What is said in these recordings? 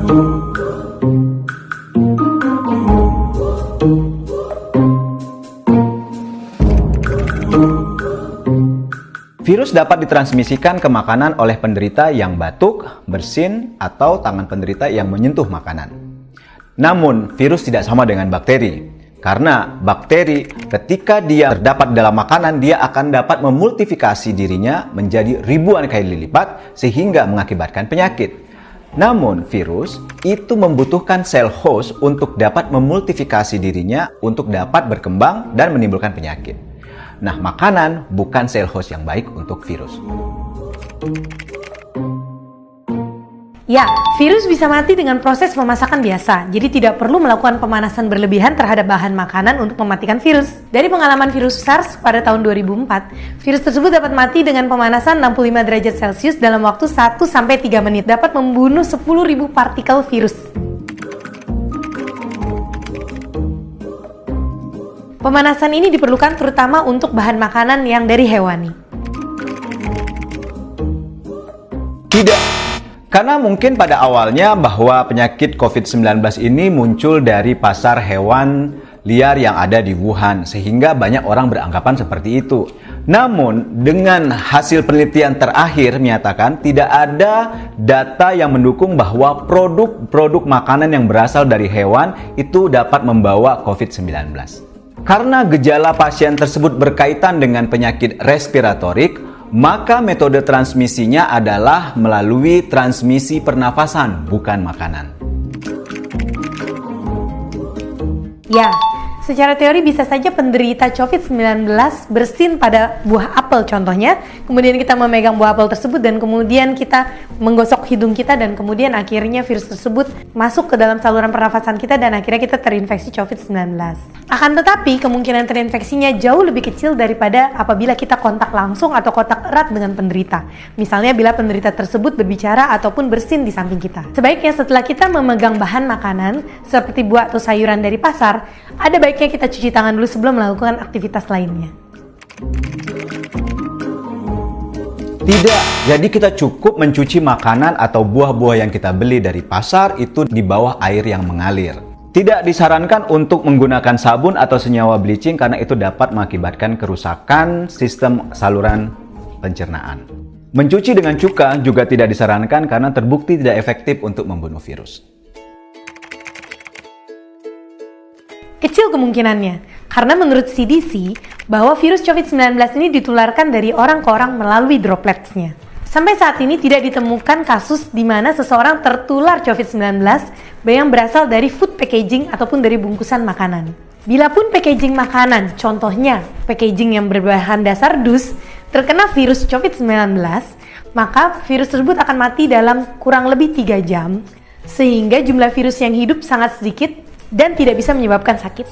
Virus dapat ditransmisikan ke makanan oleh penderita yang batuk, bersin, atau tangan penderita yang menyentuh makanan. Namun, virus tidak sama dengan bakteri. Karena bakteri ketika dia terdapat dalam makanan, dia akan dapat memultifikasi dirinya menjadi ribuan kali lipat sehingga mengakibatkan penyakit. Namun, virus itu membutuhkan sel host untuk dapat memultifikasi dirinya untuk dapat berkembang dan menimbulkan penyakit. Nah, makanan bukan sel host yang baik untuk virus. Ya, virus bisa mati dengan proses pemasakan biasa. Jadi tidak perlu melakukan pemanasan berlebihan terhadap bahan makanan untuk mematikan virus. Dari pengalaman virus SARS pada tahun 2004, virus tersebut dapat mati dengan pemanasan 65 derajat Celcius dalam waktu 1-3 menit. Dapat membunuh 10.000 partikel virus. Pemanasan ini diperlukan terutama untuk bahan makanan yang dari hewani. Tidak, karena mungkin pada awalnya bahwa penyakit COVID-19 ini muncul dari pasar hewan liar yang ada di Wuhan, sehingga banyak orang beranggapan seperti itu. Namun, dengan hasil penelitian terakhir menyatakan tidak ada data yang mendukung bahwa produk-produk makanan yang berasal dari hewan itu dapat membawa COVID-19. Karena gejala pasien tersebut berkaitan dengan penyakit respiratorik, maka metode transmisinya adalah melalui transmisi pernafasan, bukan makanan. Ya, secara teori bisa saja penderita COVID-19 bersin pada buah apel contohnya, kemudian kita memegang buah apel tersebut dan kemudian kita menggosok hidung kita dan kemudian akhirnya virus tersebut masuk ke dalam saluran pernafasan kita dan akhirnya kita terinfeksi COVID-19. Akan tetapi kemungkinan terinfeksinya jauh lebih kecil daripada apabila kita kontak langsung atau kontak erat dengan penderita. Misalnya bila penderita tersebut berbicara ataupun bersin di samping kita. Sebaiknya setelah kita memegang bahan makanan seperti buah atau sayuran dari pasar, ada baiknya kita cuci tangan dulu sebelum melakukan aktivitas lainnya. Tidak, jadi kita cukup mencuci makanan atau buah-buah yang kita beli dari pasar itu di bawah air yang mengalir. Tidak disarankan untuk menggunakan sabun atau senyawa bleaching karena itu dapat mengakibatkan kerusakan sistem saluran pencernaan. Mencuci dengan cuka juga tidak disarankan karena terbukti tidak efektif untuk membunuh virus. Kecil kemungkinannya, karena menurut CDC, bahwa virus COVID-19 ini ditularkan dari orang ke orang melalui dropletsnya. Sampai saat ini tidak ditemukan kasus di mana seseorang tertular COVID-19 yang berasal dari food packaging ataupun dari bungkusan makanan. Bila pun packaging makanan, contohnya packaging yang berbahan dasar dus, terkena virus COVID-19, maka virus tersebut akan mati dalam kurang lebih 3 jam, sehingga jumlah virus yang hidup sangat sedikit dan tidak bisa menyebabkan sakit.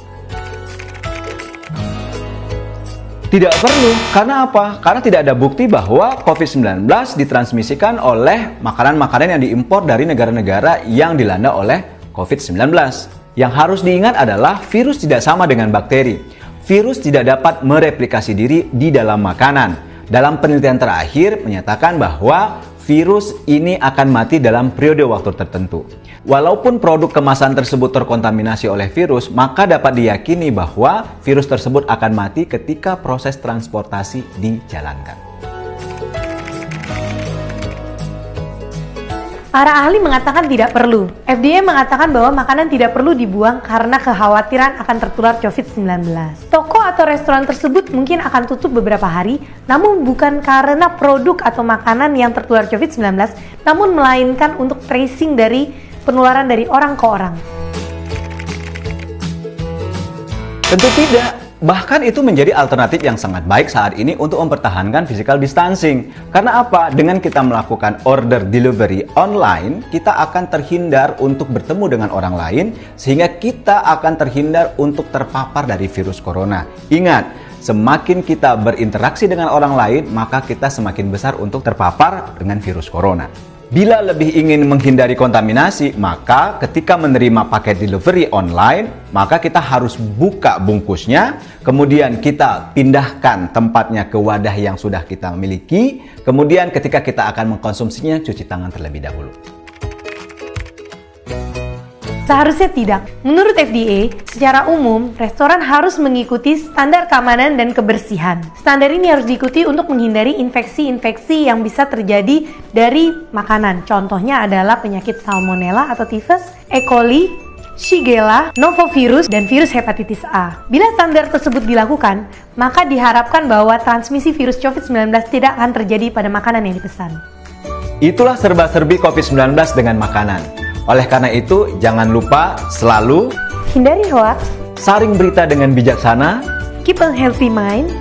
Tidak perlu, karena apa? Karena tidak ada bukti bahwa COVID-19 ditransmisikan oleh makanan-makanan yang diimpor dari negara-negara yang dilanda oleh COVID-19. Yang harus diingat adalah virus tidak sama dengan bakteri. Virus tidak dapat mereplikasi diri di dalam makanan. Dalam penelitian terakhir menyatakan bahwa virus ini akan mati dalam periode waktu tertentu. Walaupun produk kemasan tersebut terkontaminasi oleh virus, maka dapat diyakini bahwa virus tersebut akan mati ketika proses transportasi dijalankan. Para ahli mengatakan tidak perlu. FDA mengatakan bahwa makanan tidak perlu dibuang karena kekhawatiran akan tertular COVID-19. Toko atau restoran tersebut mungkin akan tutup beberapa hari, namun bukan karena produk atau makanan yang tertular COVID-19, namun melainkan untuk tracing dari penularan dari orang ke orang. Tentu tidak. Bahkan itu menjadi alternatif yang sangat baik saat ini untuk mempertahankan physical distancing. Karena apa? Dengan kita melakukan order delivery online, kita akan terhindar untuk bertemu dengan orang lain, sehingga kita akan terhindar untuk terpapar dari virus corona. Ingat, semakin kita berinteraksi dengan orang lain, maka kita semakin besar untuk terpapar dengan virus corona. Bila lebih ingin menghindari kontaminasi, maka ketika menerima paket delivery online, maka kita harus buka bungkusnya, kemudian kita pindahkan tempatnya ke wadah yang sudah kita miliki, kemudian ketika kita akan mengkonsumsinya, cuci tangan terlebih dahulu. Seharusnya tidak. Menurut FDA, secara umum, restoran harus mengikuti standar keamanan dan kebersihan. Standar ini harus diikuti untuk menghindari infeksi-infeksi yang bisa terjadi dari makanan. Contohnya adalah penyakit Salmonella atau tifus, E. coli, Shigella, Novovirus, dan virus hepatitis A. Bila standar tersebut dilakukan, maka diharapkan bahwa transmisi virus COVID-19 tidak akan terjadi pada makanan yang dipesan. Itulah serba-serbi COVID-19 dengan makanan. Oleh karena itu, jangan lupa selalu Hindari hoax, saring berita dengan bijaksana, keep a healthy mind,